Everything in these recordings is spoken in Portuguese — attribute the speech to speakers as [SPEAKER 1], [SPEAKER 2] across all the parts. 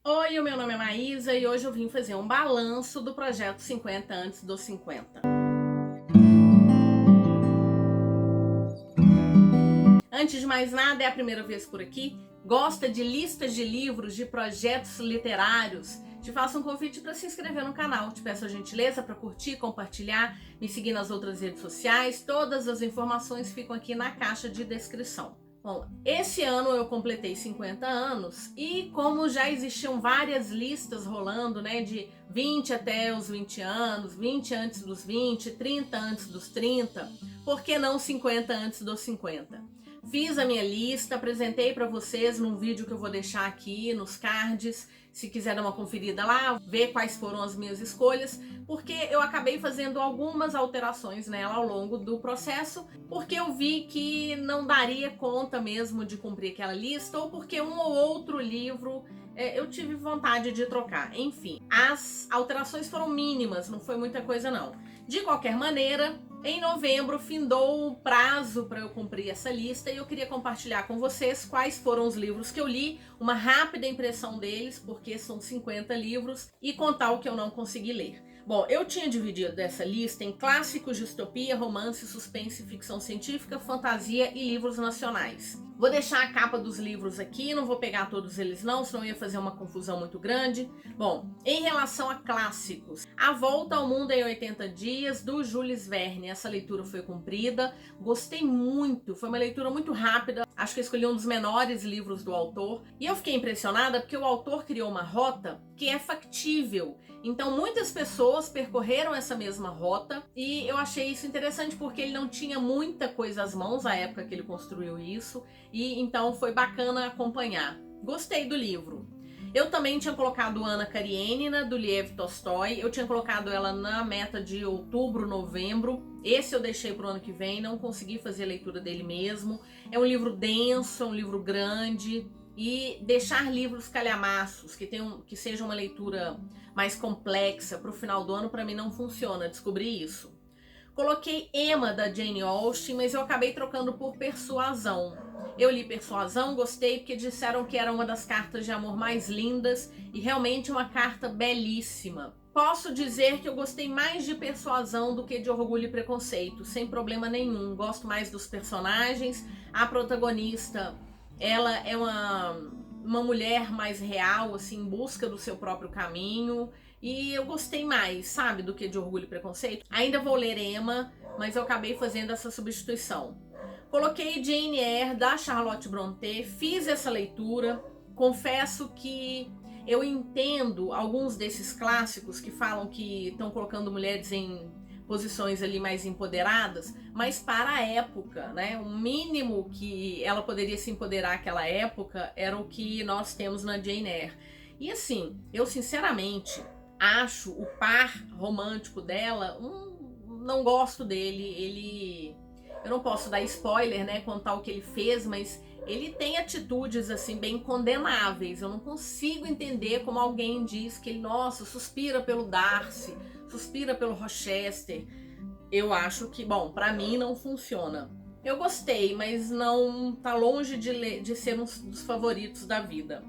[SPEAKER 1] Oi, o meu nome é Maísa e hoje eu vim fazer um balanço do projeto 50 antes dos 50. Antes de mais nada, é a primeira vez por aqui? Gosta de listas de livros, de projetos literários? Te faço um convite para se inscrever no canal. Te peço a gentileza para curtir, compartilhar, me seguir nas outras redes sociais. Todas as informações ficam aqui na caixa de descrição. Bom, esse ano eu completei 50 anos e como já existiam várias listas rolando, né, de 20 até os 20 anos, 20 antes dos 20, 30 antes dos 30, por que não 50 antes dos 50? Fiz a minha lista, apresentei para vocês num vídeo que eu vou deixar aqui nos cards, se quiser dar uma conferida lá, ver quais foram as minhas escolhas, porque eu acabei fazendo algumas alterações nela ao longo do processo, porque eu vi que não daria conta mesmo de cumprir aquela lista, ou porque um ou outro livro eu tive vontade de trocar. Enfim, as alterações foram mínimas, não foi muita coisa não. De qualquer maneira, em novembro findou o prazo para eu cumprir essa lista e eu queria compartilhar com vocês quais foram os livros que eu li, uma rápida impressão deles, porque são 50 livros, e contar o que eu não consegui ler. Bom, eu tinha dividido essa lista em clássicos, distopia, romance, suspense, ficção científica, fantasia e livros nacionais. Vou deixar a capa dos livros aqui, não vou pegar todos eles não, senão ia fazer uma confusão muito grande. Bom, em relação a clássicos, A Volta ao Mundo em 80 Dias, do Jules Verne. Essa leitura foi cumprida, gostei muito, foi uma leitura muito rápida, acho que eu escolhi um dos menores livros do autor, e eu fiquei impressionada porque o autor criou uma rota que é factível. Então muitas pessoas percorreram essa mesma rota e eu achei isso interessante porque ele não tinha muita coisa às mãos à época que ele construiu isso, e então foi bacana acompanhar. Gostei do livro. Eu também tinha colocado Anna Karenina, do Lev Tolstói. Eu tinha colocado ela na meta de outubro, novembro. Esse eu deixei pro ano que vem, não consegui fazer a leitura dele mesmo. É um livro denso, é um livro grande. E deixar livros calhamaços, que seja uma leitura mais complexa para o final do ano, para mim não funciona, descobri isso. Coloquei Emma, da Jane Austen, mas eu acabei trocando por Persuasão. Eu li Persuasão, gostei porque disseram que era uma das cartas de amor mais lindas e realmente uma carta belíssima. Posso dizer que eu gostei mais de Persuasão do que de Orgulho e Preconceito, sem problema nenhum. Gosto mais dos personagens. A protagonista, ela é uma mulher mais real, assim, em busca do seu próprio caminho. E eu gostei mais, sabe, do que de Orgulho e Preconceito. Ainda vou ler Emma, mas eu acabei fazendo essa substituição. Coloquei Jane Eyre, da Charlotte Brontë, fiz essa leitura. Confesso que eu entendo alguns desses clássicos que falam que estão colocando mulheres em posições ali mais empoderadas, mas para a época, né? O mínimo que ela poderia se empoderar naquela época era o que nós temos na Jane Eyre. E assim, eu sinceramente acho o par romântico dela, não gosto dele, eu não posso dar spoiler, né, contar o que ele fez, mas ele tem atitudes assim bem condenáveis. Eu não consigo entender como alguém diz que ele, nossa, suspira pelo Darcy, suspira pelo Rochester. Eu acho que, bom, pra mim não funciona. Eu gostei, mas não tá longe de ser um dos favoritos da vida.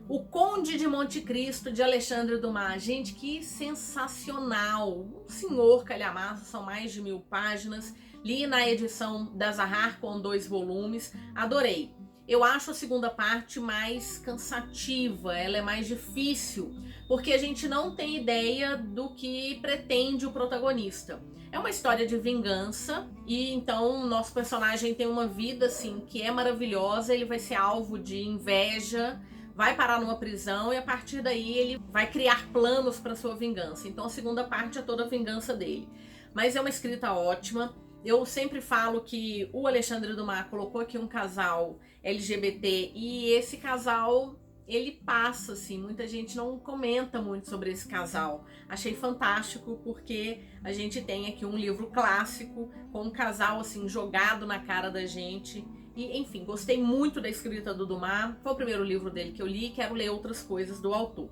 [SPEAKER 1] O Conde de Monte Cristo, de Alexandre Dumas. Gente, que sensacional! Um senhor calhamaço, são mais de 1000 páginas. Li na edição da Zahar com 2 volumes. Adorei. Eu acho a segunda parte mais cansativa, ela é mais difícil, porque a gente não tem ideia do que pretende o protagonista. É uma história de vingança e então o nosso personagem tem uma vida assim que é maravilhosa, ele vai ser alvo de inveja, vai parar numa prisão e a partir daí ele vai criar planos para sua vingança. Então a segunda parte é toda a vingança dele. Mas é uma escrita ótima. Eu sempre falo que o Alexandre Dumas colocou aqui um casal LGBT e esse casal, ele passa assim, muita gente não comenta muito sobre esse casal. Achei fantástico porque a gente tem aqui um livro clássico com um casal assim jogado na cara da gente. E, enfim, gostei muito da escrita do Dumas, foi o primeiro livro dele que eu li, quero ler outras coisas do autor.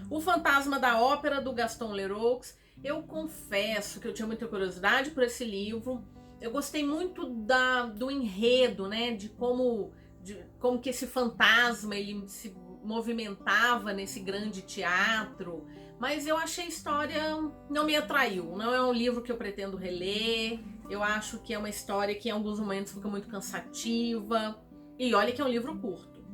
[SPEAKER 1] O Fantasma da Ópera, do Gaston Leroux. Eu confesso que eu tinha muita curiosidade por esse livro. Eu gostei muito do enredo, né? De como que esse fantasma ele se movimentava nesse grande teatro, mas eu achei a história não me atraiu. Não é um livro que eu pretendo reler. Eu acho que é uma história que em alguns momentos fica muito cansativa. E olha que é um livro curto.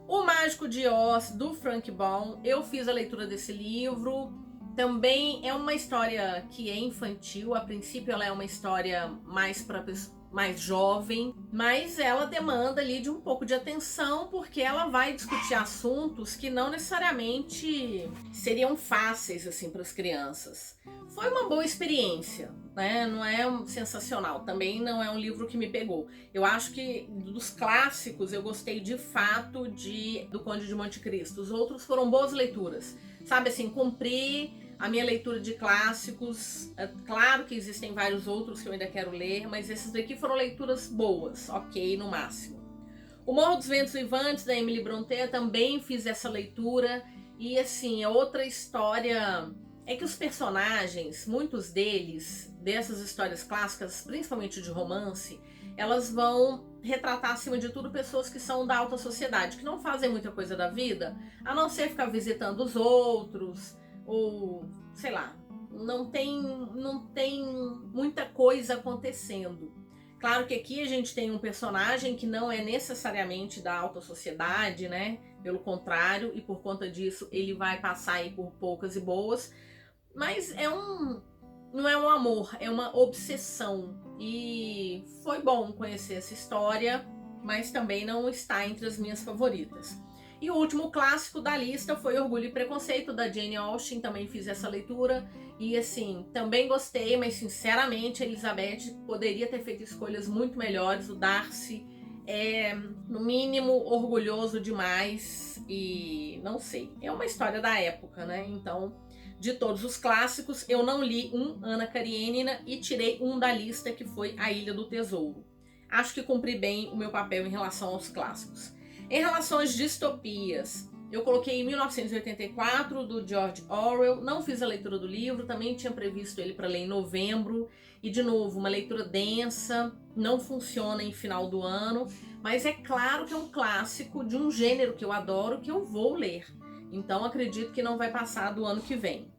[SPEAKER 1] O Mágico de Oz, do Frank Baum, eu fiz a leitura desse livro. Também é uma história que é infantil. A princípio ela é uma história mais para mais jovem, mas ela demanda ali de um pouco de atenção, porque ela vai discutir assuntos que não necessariamente seriam fáceis assim para as crianças. Foi uma boa experiência, né? Não é sensacional, também não é um livro que me pegou. Eu acho que dos clássicos eu gostei de fato do Conde de Monte Cristo. Os outros foram boas leituras, sabe assim, cumpri a minha leitura de clássicos. É claro que existem vários outros que eu ainda quero ler, mas esses daqui foram leituras boas, ok, no máximo. O Morro dos Ventos Vivantes, da Emily Brontë, também fiz essa leitura. E assim, é outra história. É que os personagens, muitos deles, dessas histórias clássicas, principalmente de romance, elas vão retratar, acima de tudo, pessoas que são da alta sociedade, que não fazem muita coisa da vida, a não ser ficar visitando os outros, ou, sei lá, não tem muita coisa acontecendo. Claro que aqui a gente tem um personagem que não é necessariamente da alta sociedade, né? Pelo contrário, e por conta disso ele vai passar aí por poucas e boas, mas não é um amor, é uma obsessão. E foi bom conhecer essa história, mas também não está entre as minhas favoritas. E o último clássico da lista foi Orgulho e Preconceito, da Jane Austen. Também fiz essa leitura e assim, também gostei, mas sinceramente a Elizabeth poderia ter feito escolhas muito melhores. O Darcy é, no mínimo, orgulhoso demais e não sei, é uma história da época, né? Então, de todos os clássicos, eu não li Ana Karenina e tirei um da lista, que foi A Ilha do Tesouro. Acho que cumpri bem o meu papel em relação aos clássicos. Em relação às distopias, eu coloquei 1984, do George Orwell. Não fiz a leitura do livro, também tinha previsto ele para ler em novembro. E, de novo, uma leitura densa, não funciona em final do ano. Mas é claro que é um clássico de um gênero que eu adoro, que eu vou ler. Então, acredito que não vai passar do ano que vem.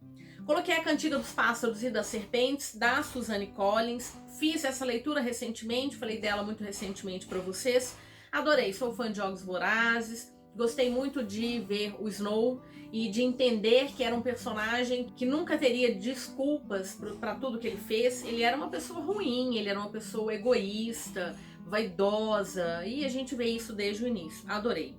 [SPEAKER 1] Coloquei A Cantiga dos Pássaros e das Serpentes, da Suzanne Collins. Fiz essa leitura recentemente, falei dela muito recentemente para vocês. Adorei, sou fã de Jogos Vorazes, gostei muito de ver o Snow e de entender que era um personagem que nunca teria desculpas para tudo que ele fez. Ele era uma pessoa ruim, ele era uma pessoa egoísta, vaidosa, e a gente vê isso desde o início. Adorei.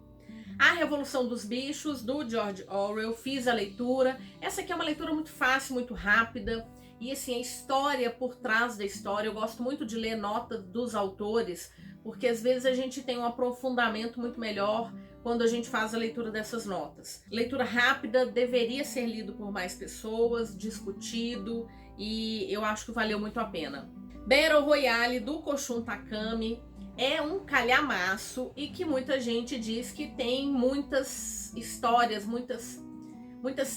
[SPEAKER 1] A Revolução dos Bichos, do George Orwell, fiz a leitura. Essa aqui é uma leitura muito fácil, muito rápida. E assim, a história por trás da história, eu gosto muito de ler notas dos autores, porque às vezes a gente tem um aprofundamento muito melhor quando a gente faz a leitura dessas notas. Leitura rápida, deveria ser lido por mais pessoas, discutido, e eu acho que valeu muito a pena. Battle Royale, do Koshun Takami, é um calhamaço e que muita gente diz que tem muitas histórias, muitas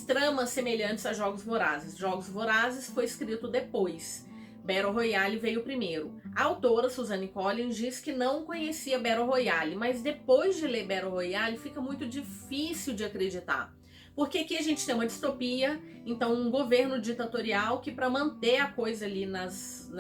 [SPEAKER 1] tramas semelhantes a Jogos Vorazes. Jogos Vorazes foi escrito depois. Battle Royale veio primeiro. A autora, Suzanne Collins, diz que não conhecia Battle Royale, mas depois de ler Battle Royale fica muito difícil de acreditar. Porque aqui a gente tem uma distopia, então um governo ditatorial que, para manter a coisa ali nas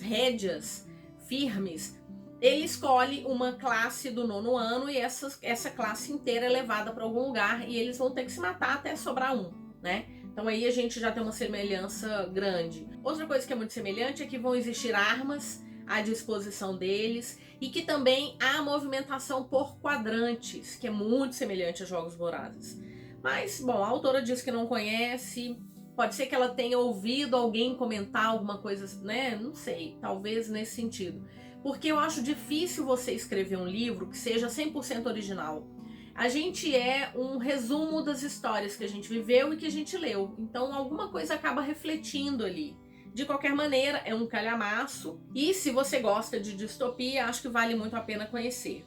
[SPEAKER 1] rédeas firmes, ele escolhe uma classe do 9º ano e essa classe inteira é levada para algum lugar e eles vão ter que se matar até sobrar um, né? Então aí a gente já tem uma semelhança grande. Outra coisa que é muito semelhante é que vão existir armas à disposição deles e que também há movimentação por quadrantes, que é muito semelhante a Jogos Vorazes. Mas, bom, a autora diz que não conhece, pode ser que ela tenha ouvido alguém comentar alguma coisa, né? Não sei, talvez nesse sentido. Porque eu acho difícil você escrever um livro que seja 100% original. A gente é um resumo das histórias que a gente viveu e que a gente leu. Então alguma coisa acaba refletindo ali. De qualquer maneira, é um calhamaço. E se você gosta de distopia, acho que vale muito a pena conhecer.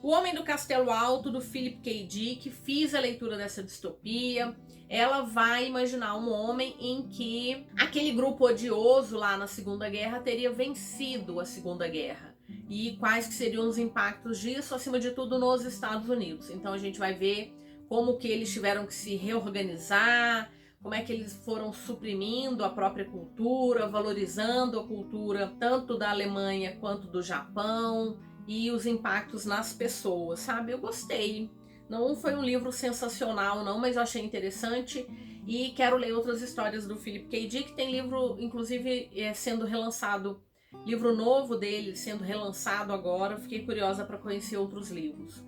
[SPEAKER 1] O Homem do Castelo Alto, do Philip K. Dick, fiz a leitura dessa distopia. Ela vai imaginar um homem em que aquele grupo odioso lá na Segunda Guerra teria vencido a Segunda Guerra. E quais que seriam os impactos disso, acima de tudo, nos Estados Unidos. Então a gente vai ver como que eles tiveram que se reorganizar, como é que eles foram suprimindo a própria cultura, valorizando a cultura tanto da Alemanha quanto do Japão e os impactos nas pessoas, sabe? Eu gostei. Não foi um livro sensacional não, mas eu achei interessante e quero ler outras histórias do Philip K. Dick. Tem livro, inclusive, sendo relançado, livro novo dele sendo relançado agora. Fiquei curiosa para conhecer outros livros.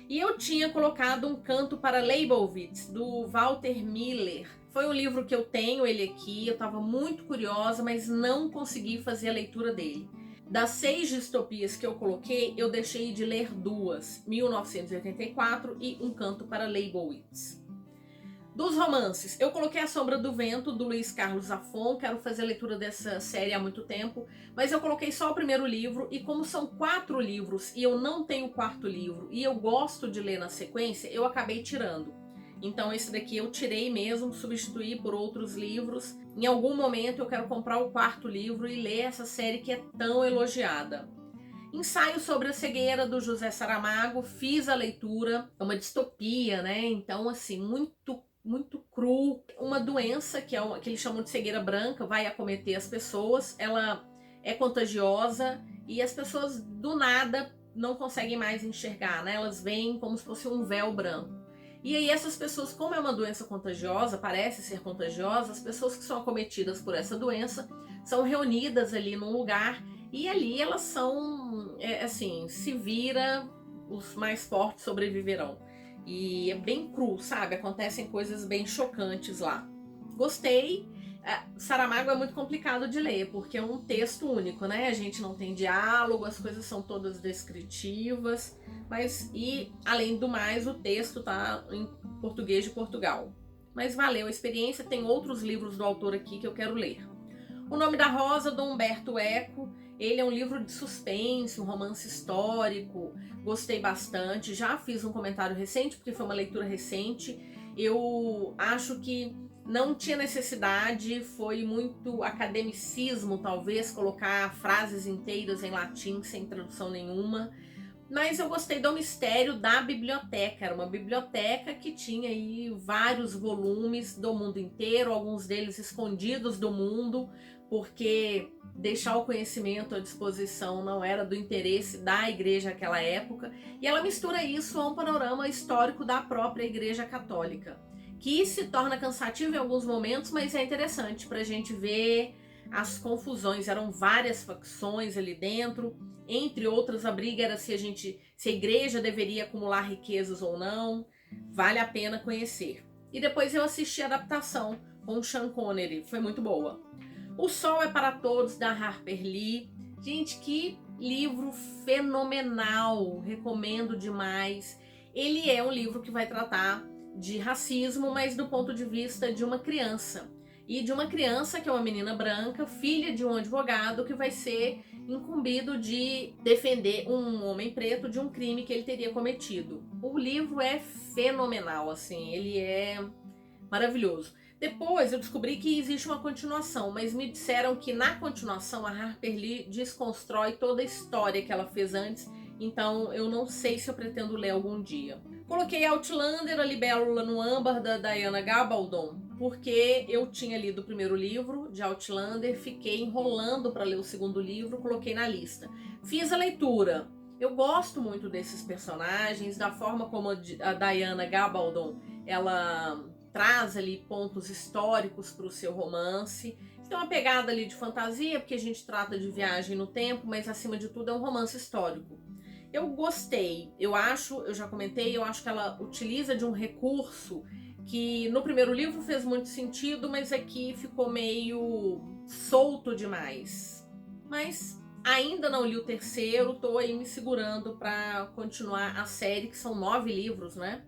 [SPEAKER 1] E eu tinha colocado Um Canto para Leibowitz, do Walter Miller. Foi um livro que eu tenho ele aqui, eu estava muito curiosa, mas não consegui fazer a leitura dele. Das 6 distopias que eu coloquei, eu deixei de ler 2, 1984 e Um Canto para Leibowitz. Dos romances, eu coloquei A Sombra do Vento, do Luiz Carlos Zafón. Quero fazer a leitura dessa série há muito tempo, mas eu coloquei só o primeiro livro, e como são 4 livros e eu não tenho o 4º livro e eu gosto de ler na sequência, eu acabei tirando. Então esse daqui eu tirei mesmo, substituí por outros livros. Em algum momento eu quero comprar o 4º livro e ler essa série que é tão elogiada. Ensaio sobre a Cegueira, do José Saramago, fiz a leitura. É uma distopia, né? Então assim, muito cru. Uma doença que eles chamam de cegueira branca vai acometer as pessoas. Ela é contagiosa e as pessoas do nada não conseguem mais enxergar, né? Elas veem como se fosse um véu branco. E aí essas pessoas, como é uma doença contagiosa, parece ser contagiosa, as pessoas que são acometidas por essa doença são reunidas ali num lugar e ali elas são, assim, se vira, os mais fortes sobreviverão. E é bem cru, sabe? Acontecem coisas bem chocantes lá. Gostei. Saramago é muito complicado de ler, porque é um texto único, né? A gente não tem diálogo, as coisas são todas descritivas, e além do mais, o texto tá em português de Portugal. Mas valeu a experiência, tem outros livros do autor aqui que eu quero ler. O Nome da Rosa, do Humberto Eco. Ele é um livro de suspense, um romance histórico. Gostei bastante. Já fiz um comentário recente, porque foi uma leitura recente. Eu acho que não tinha necessidade, foi muito academicismo, talvez, colocar frases inteiras em latim sem tradução nenhuma. Mas eu gostei do mistério da biblioteca. Era uma biblioteca que tinha aí vários volumes do mundo inteiro, alguns deles escondidos do mundo, porque deixar o conhecimento à disposição não era do interesse da igreja naquela época. E ela mistura isso a um panorama histórico da própria Igreja Católica, que se torna cansativo em alguns momentos, mas é interessante para a gente ver as confusões. Eram várias facções ali dentro, entre outras a briga era se a igreja deveria acumular riquezas ou não. Vale a pena conhecer. E depois eu assisti a adaptação com o Sean Connery, foi muito boa. O Sol é para Todos, da Harper Lee. Gente, que livro fenomenal, recomendo demais. Ele é um livro que vai tratar de racismo, mas do ponto de vista de uma criança. E de uma criança que é uma menina branca, filha de um advogado, que vai ser incumbido de defender um homem preto de um crime que ele teria cometido. O livro é fenomenal, assim, ele é maravilhoso. Depois eu descobri que existe uma continuação, mas me disseram que na continuação a Harper Lee desconstrói toda a história que ela fez antes, então eu não sei se eu pretendo ler algum dia. Coloquei Outlander, a Libélula no Âmbar, da Diana Gabaldon, porque eu tinha lido o primeiro livro de Outlander, fiquei enrolando para ler o segundo livro, coloquei na lista. Fiz a leitura. Eu gosto muito desses personagens, da forma como a Diana Gabaldon, ela traz ali pontos históricos para o seu romance. Tem uma pegada ali de fantasia, porque a gente trata de viagem no tempo, mas acima de tudo é um romance histórico. Eu gostei, eu já comentei, eu acho que ela utiliza de um recurso que no primeiro livro fez muito sentido, mas aqui ficou meio solto demais. Mas ainda não li o terceiro, tô aí me segurando para continuar a série, que são 9 livros, né?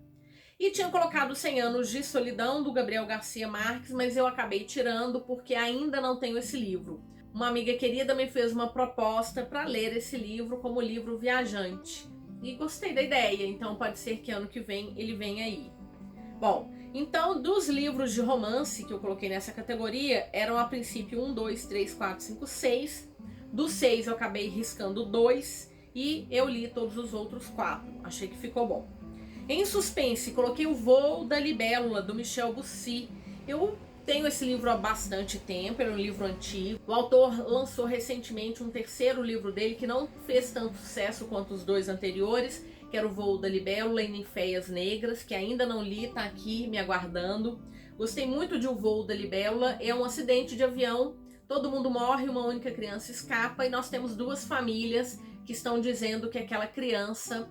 [SPEAKER 1] E tinha colocado 100 Anos de Solidão, do Gabriel Garcia Marques, mas eu acabei tirando porque ainda não tenho esse livro. Uma amiga querida me fez uma proposta para ler esse livro como livro viajante. E gostei da ideia, então pode ser que ano que vem ele venha aí. Bom, então dos livros de romance que eu coloquei nessa categoria, eram a princípio 1, 2, 3, 4, 5, 6. Dos 6 eu acabei riscando 2 e eu li todos os outros 4. Achei que ficou bom. Em suspense, coloquei O Voo da Libélula, do Michel Bussy. Eu tenho esse livro há bastante tempo, ele é um livro antigo. O autor lançou recentemente um terceiro livro dele que não fez tanto sucesso quanto os dois anteriores, que era O Voo da Libélula e Ninféias Negras, que ainda não li, tá aqui me aguardando. Gostei muito de O Voo da Libélula, é um acidente de avião, todo mundo morre, uma única criança escapa e nós temos duas famílias que estão dizendo que aquela criança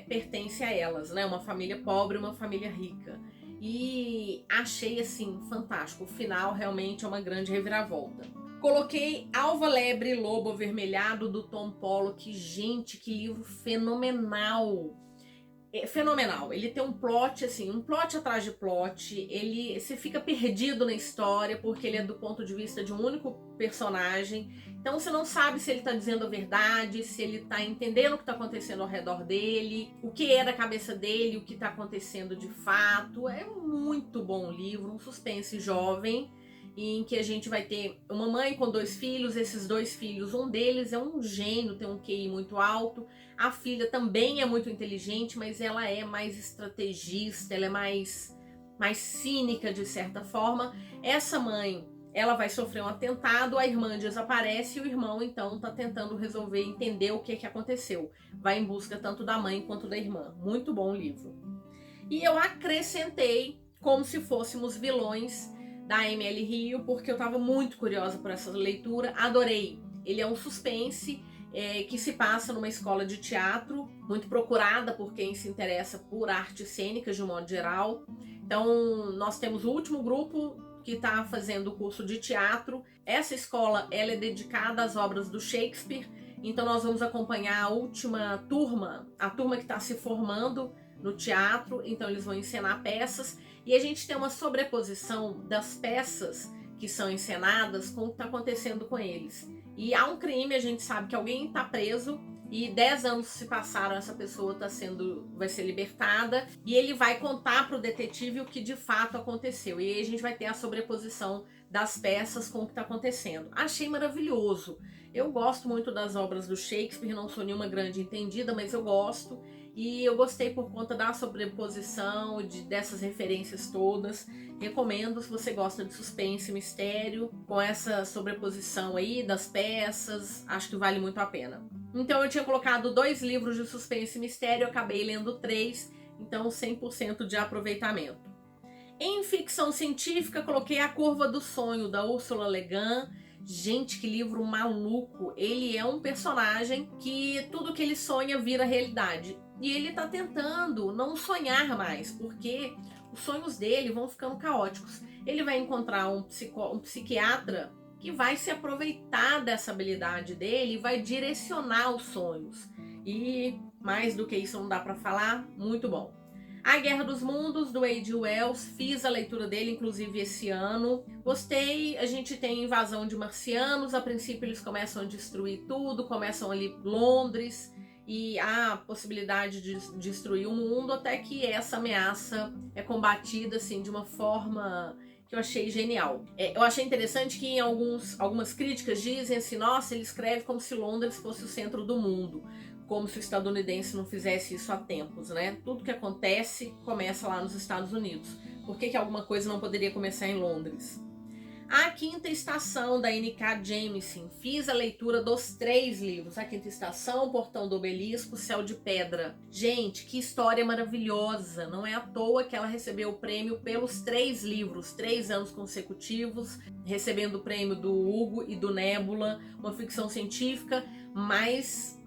[SPEAKER 1] pertence a elas, né? Uma família pobre e uma família rica. E achei assim fantástico. O final realmente é uma grande reviravolta. Coloquei Alva Lebre e Lobo Avermelhado, do Tom Pollock. Gente, que livro fenomenal! É fenomenal. Ele tem um plot, assim, um plot atrás de plot. Você fica perdido na história porque ele é do ponto de vista de um único personagem. Então você não sabe se ele tá dizendo a verdade, se ele tá entendendo o que tá acontecendo ao redor dele, o que é da cabeça dele, o que tá acontecendo de fato. É muito bom livro, um suspense jovem, em que a gente vai ter uma mãe com dois filhos. Esses dois filhos, um deles é um gênio, tem um QI muito alto. A filha também é muito inteligente, mas ela é mais estrategista, ela é mais cínica de certa forma. Essa mãe, ela vai sofrer um atentado, a irmã desaparece e o irmão então tá tentando resolver, entender o que aconteceu. Vai em busca tanto da mãe quanto da irmã. Muito bom o livro. E eu acrescentei Como Se Fôssemos Vilões, da ML Rio, porque eu tava muito curiosa por essa leitura, adorei. Ele é um suspense que se passa numa escola de teatro, muito procurada por quem se interessa por artes cênicas de um modo geral. Então nós temos o último grupo que está fazendo o curso de teatro. Essa escola ela é dedicada às obras do Shakespeare, então nós vamos acompanhar a última turma, a turma que está se formando no teatro. Então eles vão encenar peças e a gente tem uma sobreposição das peças que são encenadas com o que está acontecendo com eles. E há um crime, a gente sabe que alguém está preso e 10 anos se passaram, essa pessoa vai ser libertada e ele vai contar para o detetive o que de fato aconteceu. E aí a gente vai ter a sobreposição das peças com o que está acontecendo. Achei maravilhoso. Eu gosto muito das obras do Shakespeare, não sou nenhuma grande entendida, mas eu gosto. E eu gostei por conta da sobreposição, dessas referências todas. Recomendo se você gosta de suspense e mistério, com essa sobreposição aí das peças, acho que vale muito a pena. Então eu tinha colocado 2 livros de suspense e mistério, eu acabei lendo 3, então 100% de aproveitamento. Em ficção científica, coloquei A Curva do Sonho, da Ursula Le Guin. Gente, que livro maluco! Ele é um personagem que tudo que ele sonha vira realidade. E ele tá tentando não sonhar mais, porque os sonhos dele vão ficando caóticos. Ele vai encontrar um psiquiatra que vai se aproveitar dessa habilidade dele e vai direcionar os sonhos. E mais do que isso não dá para falar, muito bom. A Guerra dos Mundos, do H.G. Wells, fiz a leitura dele, inclusive, esse ano. Gostei, a gente tem invasão de marcianos, a princípio eles começam a destruir tudo, começam ali Londres, e há a possibilidade de destruir o mundo, até que essa ameaça é combatida, assim, de uma forma que eu achei genial. Eu achei interessante que em algumas críticas dizem assim, nossa, ele escreve como se Londres fosse o centro do mundo. Como se o estadunidense não fizesse isso há tempos, né? Tudo que acontece começa lá nos Estados Unidos. Por que alguma coisa não poderia começar em Londres? A Quinta Estação, da N.K. Jemisin. Fiz a leitura dos 3 livros. A Quinta Estação, Portão do Obelisco, Céu de Pedra. Gente, que história maravilhosa. Não é à toa que ela recebeu o prêmio pelos 3 livros, 3 anos consecutivos, recebendo o prêmio do Hugo e do Nébula. Uma ficção científica mais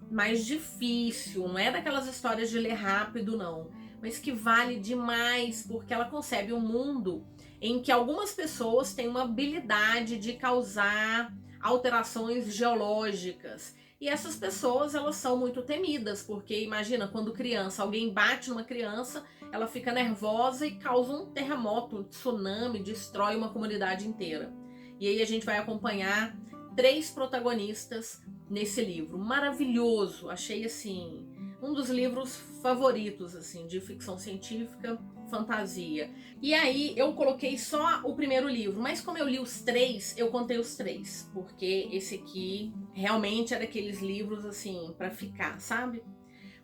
[SPEAKER 1] difícil, não é daquelas histórias de ler rápido, não, mas que vale demais, porque ela concebe um mundo em que algumas pessoas têm uma habilidade de causar alterações geológicas. E essas pessoas, elas são muito temidas, porque imagina, quando criança, alguém bate numa criança, ela fica nervosa e causa um terremoto, um tsunami, destrói uma comunidade inteira. E aí a gente vai acompanhar 3 protagonistas nesse livro. Maravilhoso, achei assim um dos livros favoritos assim de ficção científica, fantasia. E aí eu coloquei só o primeiro livro, mas como eu li os 3, eu contei os 3, porque esse aqui realmente é daqueles livros assim para ficar, sabe?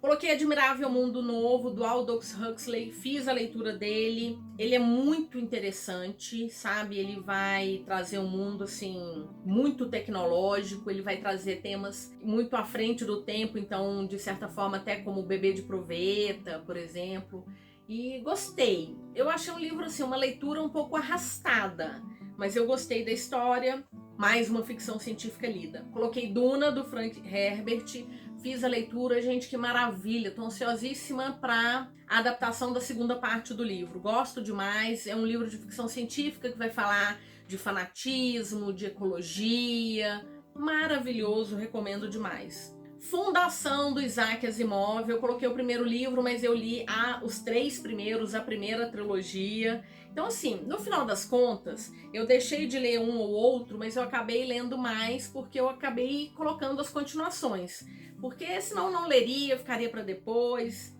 [SPEAKER 1] Coloquei Admirável Mundo Novo, do Aldous Huxley, fiz a leitura dele. Ele é muito interessante, sabe? Ele vai trazer um mundo, assim, muito tecnológico, ele vai trazer temas muito à frente do tempo, então, de certa forma, até como o Bebê de Proveta, por exemplo. E gostei. Eu achei um livro, assim, uma leitura um pouco arrastada, mas eu gostei da história, mais uma ficção científica lida. Coloquei Duna, do Frank Herbert, fiz a leitura, gente, que maravilha. Tô ansiosíssima para a adaptação da segunda parte do livro. Gosto demais. É um livro de ficção científica que vai falar de fanatismo, de ecologia. Maravilhoso, recomendo demais. Fundação do Isaac Asimov. Eu coloquei o primeiro livro, mas eu li os 3 primeiros, a primeira trilogia. Então, assim, no final das contas, eu deixei de ler um ou outro, mas eu acabei lendo mais porque eu acabei colocando as continuações. Porque senão não leria, ficaria para depois.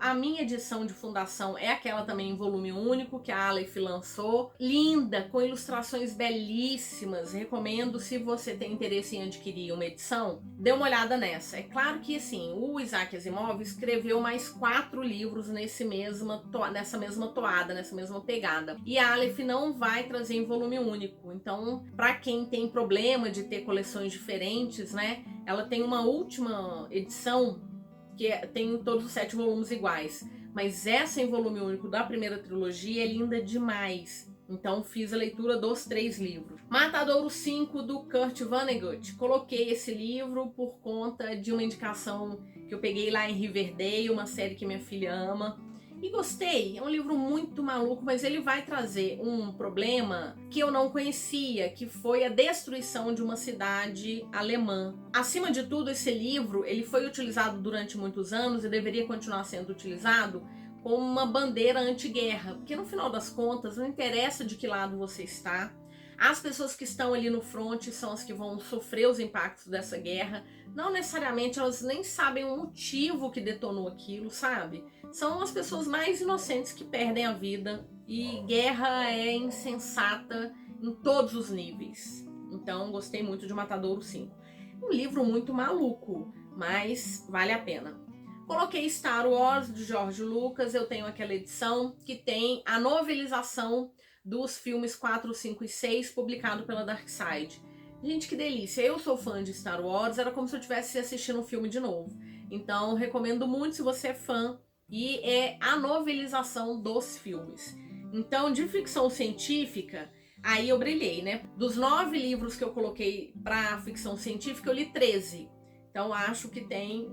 [SPEAKER 1] A minha edição de fundação é aquela também em volume único que a Aleph lançou, linda, com ilustrações belíssimas. Recomendo, se você tem interesse em adquirir uma edição, dê uma olhada nessa. É claro que assim, o Isaac Asimov escreveu mais 4 livros nessa mesma toada, nessa mesma pegada. E a Aleph não vai trazer em volume único. Então, para quem tem problema de ter coleções diferentes, né? Ela tem uma última edição que tem todos os 7 volumes iguais, mas essa em volume único da primeira trilogia é linda demais. Então fiz a leitura dos 3 livros. Matadouro 5, do Kurt Vonnegut. Coloquei esse livro por conta de uma indicação que eu peguei lá em Riverdale, uma série que minha filha ama. E gostei, é um livro muito maluco, mas ele vai trazer um problema que eu não conhecia, que foi a destruição de uma cidade alemã. Acima de tudo, esse livro ele foi utilizado durante muitos anos e deveria continuar sendo utilizado como uma bandeira anti-guerra, porque no final das contas não interessa de que lado você está. As pessoas que estão ali no front são as que vão sofrer os impactos dessa guerra. Não necessariamente elas nem sabem o motivo que detonou aquilo, sabe? São as pessoas mais inocentes que perdem a vida. E guerra é insensata em todos os níveis. Então gostei muito de Matadouro 5. Um livro muito maluco, mas vale a pena. Coloquei Star Wars, de George Lucas. Eu tenho aquela edição que tem a novelização dos filmes 4, 5 e 6, publicado pela Dark Side. Gente, que delícia. Eu sou fã de Star Wars, era como se eu estivesse assistindo um filme de novo. Então, recomendo muito se você é fã. E é a novelização dos filmes. Então, de ficção científica, aí eu brilhei, né? Dos 9 livros que eu coloquei para ficção científica, eu li 13. Então, acho que tem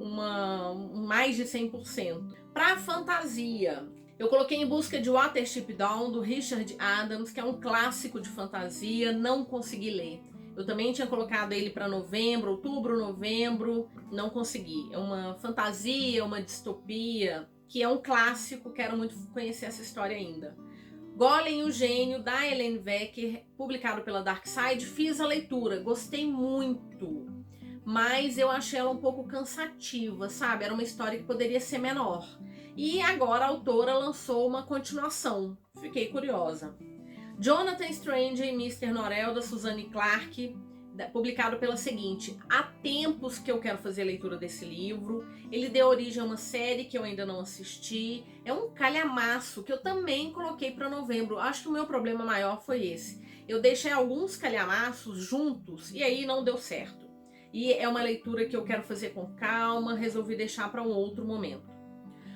[SPEAKER 1] mais de 100%. Para fantasia, eu coloquei Em Busca de Watership Down, do Richard Adams, que é um clássico de fantasia, não consegui ler. Eu também tinha colocado ele para novembro, outubro, novembro, não consegui. É uma fantasia, uma distopia, que é um clássico, quero muito conhecer essa história ainda. Golem, o Gênio, da Helene Wecker, publicado pela Dark Side, fiz a leitura, gostei muito, mas eu achei ela um pouco cansativa, sabe? Era uma história que poderia ser menor. E agora a autora lançou uma continuação. Fiquei curiosa. Jonathan Strange e Mr. Norrell, da Suzanne Clarke, publicado pela Seguinte. Há tempos que eu quero fazer a leitura desse livro. Ele deu origem a uma série que eu ainda não assisti. É um calhamaço que eu também coloquei para novembro. Acho que o meu problema maior foi esse. Eu deixei alguns calhamaços juntos e aí não deu certo. E é uma leitura que eu quero fazer com calma, resolvi deixar para um outro momento.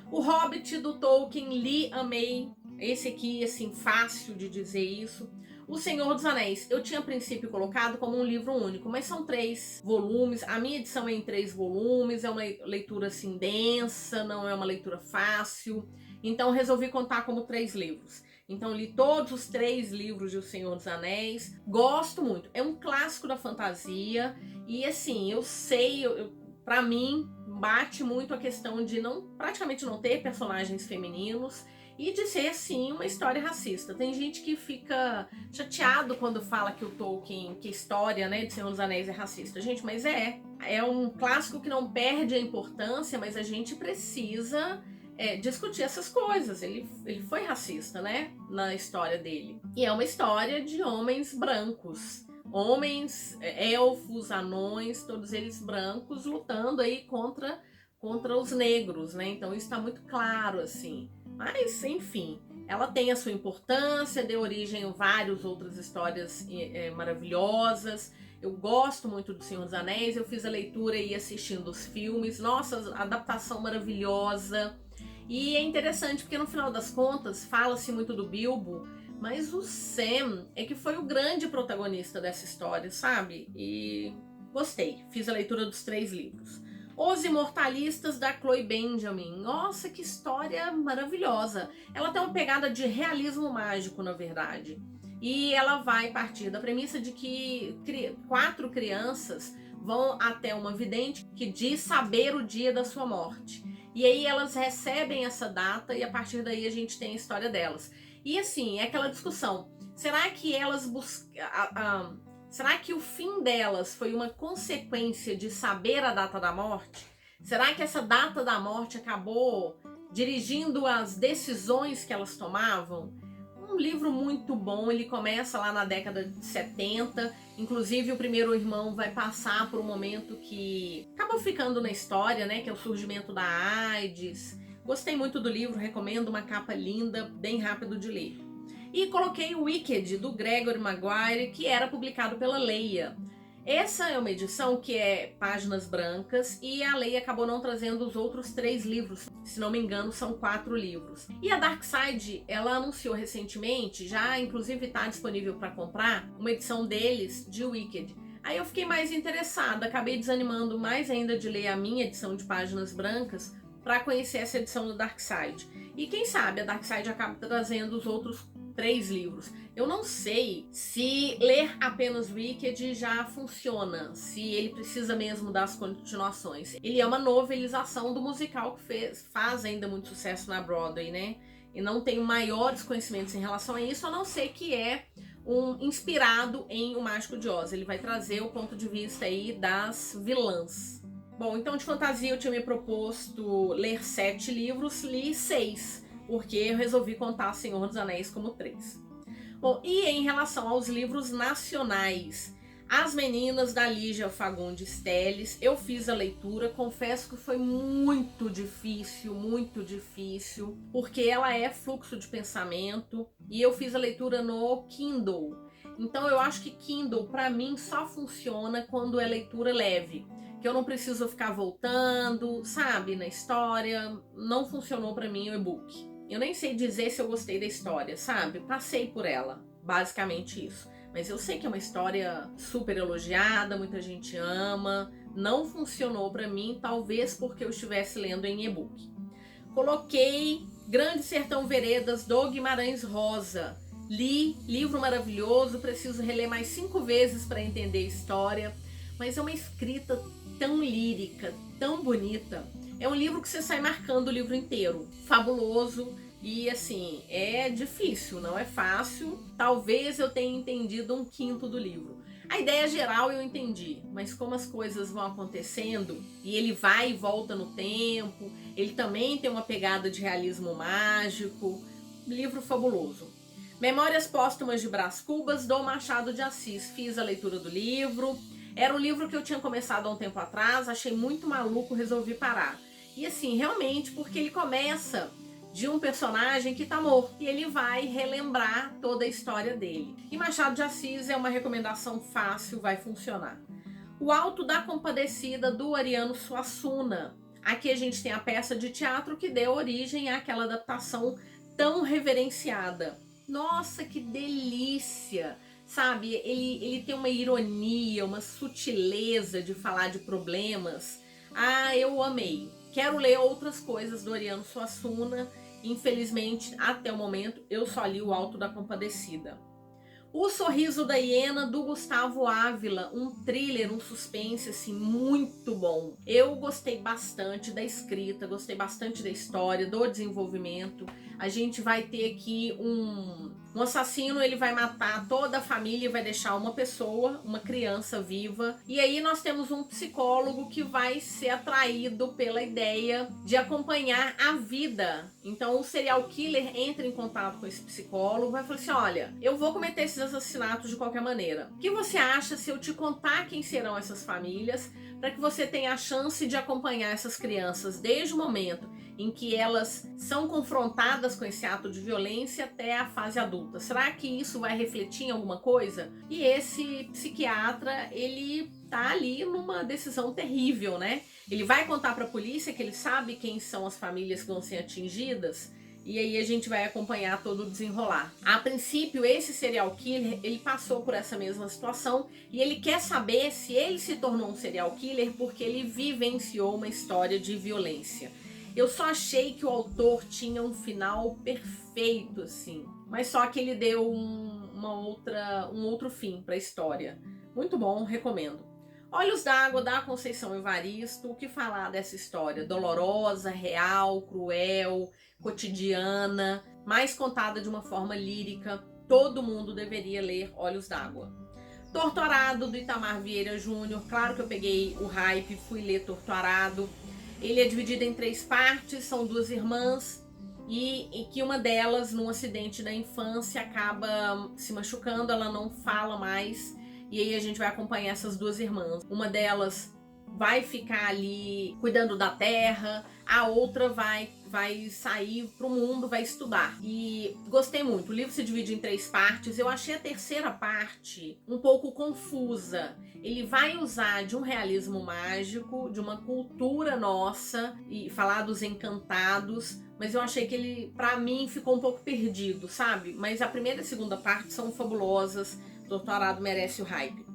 [SPEAKER 1] O Hobbit, do Tolkien, li, amei. Esse aqui, assim, fácil de dizer isso. O Senhor dos Anéis, eu tinha a princípio colocado como um livro único, mas são 3 volumes. A minha edição é em 3 volumes, é uma leitura assim densa, não é uma leitura fácil. Então resolvi contar como 3 livros. Então li todos os 3 livros de O Senhor dos Anéis. Gosto muito. É um clássico da fantasia. E assim, eu sei, pra mim, bate muito a questão de praticamente não ter personagens femininos e de ser, sim, uma história racista. Tem gente que fica chateado quando fala que o Tolkien, que a história, né, de Senhor dos Anéis é racista. Gente, mas é um clássico que não perde a importância, mas a gente precisa discutir essas coisas. Ele foi racista, né, na história dele. E é uma história de homens brancos. Homens, elfos, anões, todos eles brancos, lutando aí contra contra os negros, né? Então isso está muito claro, assim. Mas, enfim, ela tem a sua importância, deu origem a várias outras histórias maravilhosas. Eu gosto muito do Senhor dos Anéis, eu fiz a leitura e assistindo os filmes. Nossa, adaptação maravilhosa. E é interessante porque no final das contas fala-se muito do Bilbo, mas o Sam é que foi o grande protagonista dessa história, sabe? E gostei, fiz a leitura dos 3 livros. Os Imortalistas, da Chloe Benjamin. Nossa, que história maravilhosa. Ela tem uma pegada de realismo mágico, na verdade. E ela vai partir da premissa de que 4 crianças vão até uma vidente que diz saber o dia da sua morte. E aí elas recebem essa data e a partir daí a gente tem a história delas. E assim, é aquela discussão. Será que elas será que o fim delas foi uma consequência de saber a data da morte? Será que essa data da morte acabou dirigindo as decisões que elas tomavam? Um livro muito bom, ele começa lá na década de 70, inclusive o primeiro irmão vai passar por um momento que acabou ficando na história, né, que é o surgimento da AIDS. Gostei muito do livro, recomendo, uma capa linda, bem rápido de ler. E coloquei o Wicked, do Gregory Maguire, que era publicado pela Leia. Essa é uma edição que é páginas brancas e a Leia acabou não trazendo os outros 3 livros. Se não me engano, são 4 livros. E a Dark Side, ela anunciou recentemente, já inclusive está disponível para comprar, uma edição deles de Wicked. Aí eu fiquei mais interessada, acabei desanimando mais ainda de ler a minha edição de páginas brancas para conhecer essa edição do Dark Side. E quem sabe a Dark Side acaba trazendo os outros 3 livros. Eu não sei se ler apenas Wicked já funciona, se ele precisa mesmo das continuações. Ele é uma novelização do musical que faz ainda muito sucesso na Broadway, né? E não tenho maiores conhecimentos em relação a isso, a não ser que é inspirado em O Mágico de Oz. Ele vai trazer o ponto de vista aí das vilãs. Bom, então de fantasia eu tinha me proposto ler 7 livros, li 6. Porque eu resolvi contar Senhor dos Anéis como 3. Bom, e em relação aos livros nacionais, As Meninas, da Lígia Fagundes Telles, eu fiz a leitura, confesso que foi muito difícil, porque ela é fluxo de pensamento e eu fiz a leitura no Kindle. Então eu acho que Kindle, para mim, só funciona quando é leitura leve. Que eu não preciso ficar voltando, sabe, na história. Não funcionou para mim o e-book. Eu nem sei dizer se eu gostei da história, sabe? Passei por ela, basicamente isso. Mas eu sei que é uma história super elogiada, muita gente ama. Não funcionou pra mim, talvez porque eu estivesse lendo em e-book. Coloquei Grande Sertão Veredas, do Guimarães Rosa. Li, livro maravilhoso, preciso reler mais 5 vezes para entender a história. Mas é uma escrita tão lírica, tão bonita. É um livro que você sai marcando o livro inteiro. Fabuloso e, assim, é difícil, não é fácil. Talvez eu tenha entendido 1/5 do livro. A ideia geral eu entendi, mas como as coisas vão acontecendo e ele vai e volta no tempo, ele também tem uma pegada de realismo mágico. Livro fabuloso. Memórias Póstumas de Brás Cubas, do Machado de Assis. Fiz a leitura do livro. Era um livro que eu tinha começado há um tempo atrás, achei muito maluco, resolvi parar. E assim, realmente, porque ele começa de um personagem que tá morto e ele vai relembrar toda a história dele. E Machado de Assis é uma recomendação fácil, vai funcionar. O Alto da Compadecida, do Ariano Suassuna. Aqui a gente tem a peça de teatro que deu origem àquela adaptação tão reverenciada. Nossa, que delícia! Sabe, ele tem uma ironia, uma sutileza de falar de problemas. Ah, eu amei. Quero ler outras coisas do Ariano Suassuna. Infelizmente, até o momento, eu só li O Alto da Compadecida. O Sorriso da Hiena, do Gustavo Ávila, um thriller, um suspense, assim, muito bom. Eu gostei bastante da escrita, gostei bastante da história, do desenvolvimento. A gente vai ter aqui um assassino, ele vai matar toda a família e vai deixar uma pessoa, uma criança viva. E aí nós temos um psicólogo que vai ser atraído pela ideia de acompanhar a vida. Então o serial killer entra em contato com esse psicólogo e vai falar assim, olha, eu vou cometer esses assassinatos de qualquer maneira. O que você acha se eu te contar quem serão essas famílias para que você tenha a chance de acompanhar essas crianças desde o momento em que elas são confrontadas com esse ato de violência até a fase adulta. Será que isso vai refletir em alguma coisa? E esse psiquiatra, ele tá ali numa decisão terrível, né? Ele vai contar para a polícia que ele sabe quem são as famílias que vão ser atingidas, e aí a gente vai acompanhar todo o desenrolar. A princípio, esse serial killer, ele passou por essa mesma situação e ele quer saber se ele se tornou um serial killer porque ele vivenciou uma história de violência. Eu só achei que o autor tinha um final perfeito, assim, mas só que ele deu um outro fim para a história. Muito bom, recomendo. Olhos d'Água, da Conceição Evaristo. O que falar dessa história? Dolorosa, real, cruel, cotidiana, mas contada de uma forma lírica. Todo mundo deveria ler Olhos d'Água. Torturado, do Itamar Vieira Júnior. Claro que eu peguei o hype e fui ler Torturado. Ele é dividido em 3 partes, são 2 irmãs, e que uma delas, num acidente da infância, acaba se machucando, ela não fala mais. E aí a gente vai acompanhar essas 2 irmãs. Uma delas vai ficar ali cuidando da terra, a outra vai sair pro mundo, vai estudar. E gostei muito. O livro se divide em 3 partes. Eu achei a terceira parte um pouco confusa. Ele vai usar de um realismo mágico, de uma cultura nossa, e falar dos encantados, mas eu achei que ele, pra mim, ficou um pouco perdido, sabe? Mas a primeira e a segunda parte são fabulosas. Doutorado merece o hype.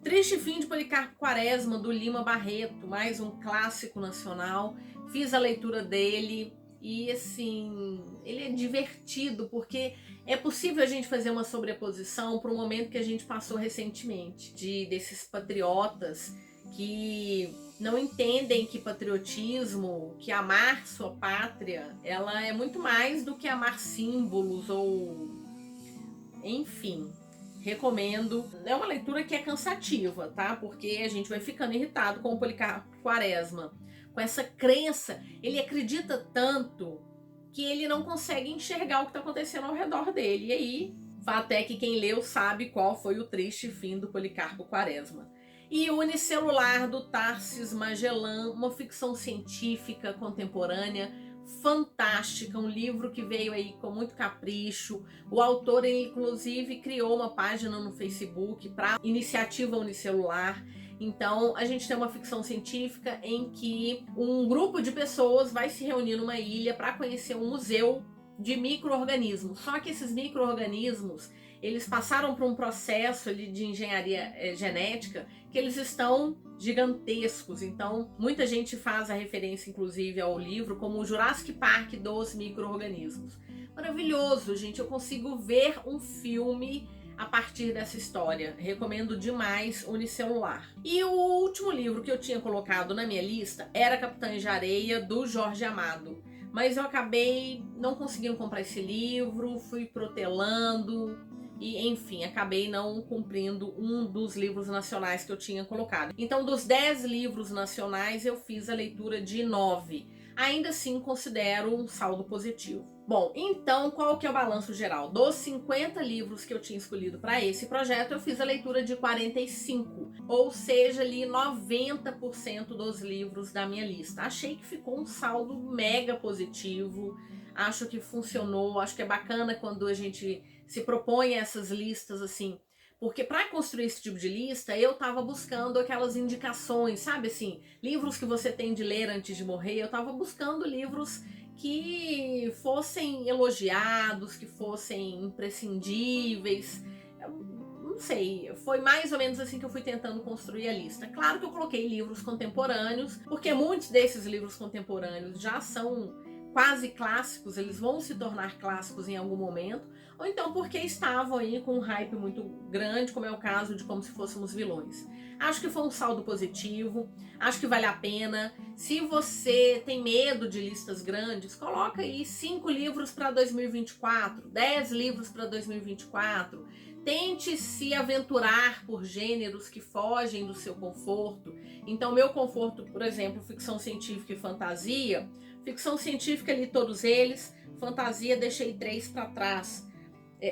[SPEAKER 1] Triste Fim de Policarpo Quaresma, do Lima Barreto, mais um clássico nacional. Fiz a leitura dele e, assim, ele é divertido porque é possível a gente fazer uma sobreposição para o momento que a gente passou recentemente, desses patriotas que não entendem que patriotismo, que amar sua pátria, ela é muito mais do que amar símbolos ou... enfim... Recomendo. É uma leitura que é cansativa, tá? Porque a gente vai ficando irritado com o Policarpo Quaresma. Com essa crença, ele acredita tanto que ele não consegue enxergar o que está acontecendo ao redor dele. E aí, até que quem leu sabe qual foi o triste fim do Policarpo Quaresma. E o Unicelular, do Tarcis Magellan, uma ficção científica contemporânea, fantástica, um livro que veio aí com muito capricho. O autor, ele, inclusive, criou uma página no Facebook para iniciativa Unicelular. Então, a gente tem uma ficção científica em que um grupo de pessoas vai se reunir numa ilha para conhecer um museu de micro-organismos. Só que esses micro-organismos, eles passaram por um processo de engenharia genética que eles estão gigantescos. Então, muita gente faz a referência, inclusive, ao livro como o Jurassic Park dos micro-organismos. Maravilhoso, gente. Eu consigo ver um filme a partir dessa história. Recomendo demais Unicelular. E o último livro que eu tinha colocado na minha lista era Capitães de Areia, do Jorge Amado. Mas eu acabei não conseguindo comprar esse livro, fui protelando e, enfim, acabei não cumprindo um dos livros nacionais que eu tinha colocado. Então, dos 10 livros nacionais, eu fiz a leitura de 9. Ainda assim, considero um saldo positivo. Bom, então, qual que é o balanço geral? Dos 50 livros que eu tinha escolhido para esse projeto, eu fiz a leitura de 45, ou seja, ali 90% dos livros da minha lista. Achei que ficou um saldo mega positivo, acho que funcionou, acho que é bacana quando a gente se propõe essas listas assim, porque para construir esse tipo de lista, eu tava buscando aquelas indicações, sabe assim, livros que você tem de ler antes de morrer. Eu tava buscando livros que fossem elogiados, que fossem imprescindíveis. Eu não sei, foi mais ou menos assim que eu fui tentando construir a lista. Claro que eu coloquei livros contemporâneos, porque muitos desses livros contemporâneos já são quase clássicos, eles vão se tornar clássicos em algum momento, ou então porque estavam aí com um hype muito grande, como é o caso de Como Se Fôssemos Vilões. Acho que foi um saldo positivo, acho que vale a pena. Se você tem medo de listas grandes, coloca aí 5 livros para 2024, 10 livros para 2024. Tente se aventurar por gêneros que fogem do seu conforto. Então, meu conforto, por exemplo, ficção científica e fantasia. Ficção científica, li todos eles. Fantasia, deixei 3 para trás.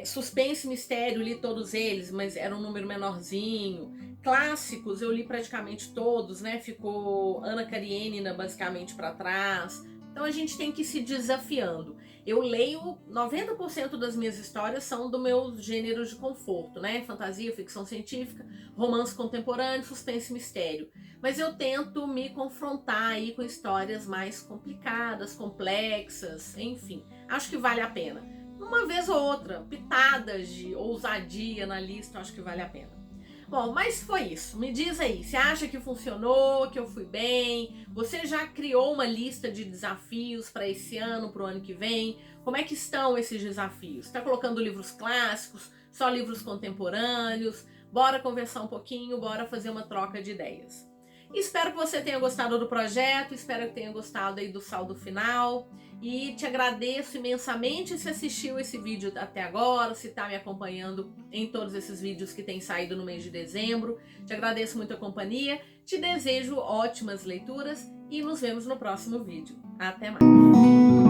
[SPEAKER 1] Suspense e mistério, li todos eles, mas era um número menorzinho. Clássicos, eu li praticamente todos, né? Ficou Ana Karenina basicamente para trás. Então a gente tem que ir se desafiando. Eu leio, 90% das minhas histórias são do meu gênero de conforto, né? Fantasia, ficção científica, romance contemporâneo, suspense e mistério. Mas eu tento me confrontar aí com histórias mais complicadas, complexas, enfim. Acho que vale a pena. Uma vez ou outra, pitadas de ousadia na lista, acho que vale a pena. Bom, mas foi isso. Me diz aí, você acha que funcionou, que eu fui bem? Você já criou uma lista de desafios para esse ano, para o ano que vem? Como é que estão esses desafios? Está colocando livros clássicos, só livros contemporâneos? Bora conversar um pouquinho, bora fazer uma troca de ideias. Espero que você tenha gostado do projeto, espero que tenha gostado aí do saldo final e te agradeço imensamente se assistiu esse vídeo até agora, se está me acompanhando em todos esses vídeos que têm saído no mês de dezembro. Te agradeço muito a companhia, te desejo ótimas leituras e nos vemos no próximo vídeo. Até mais!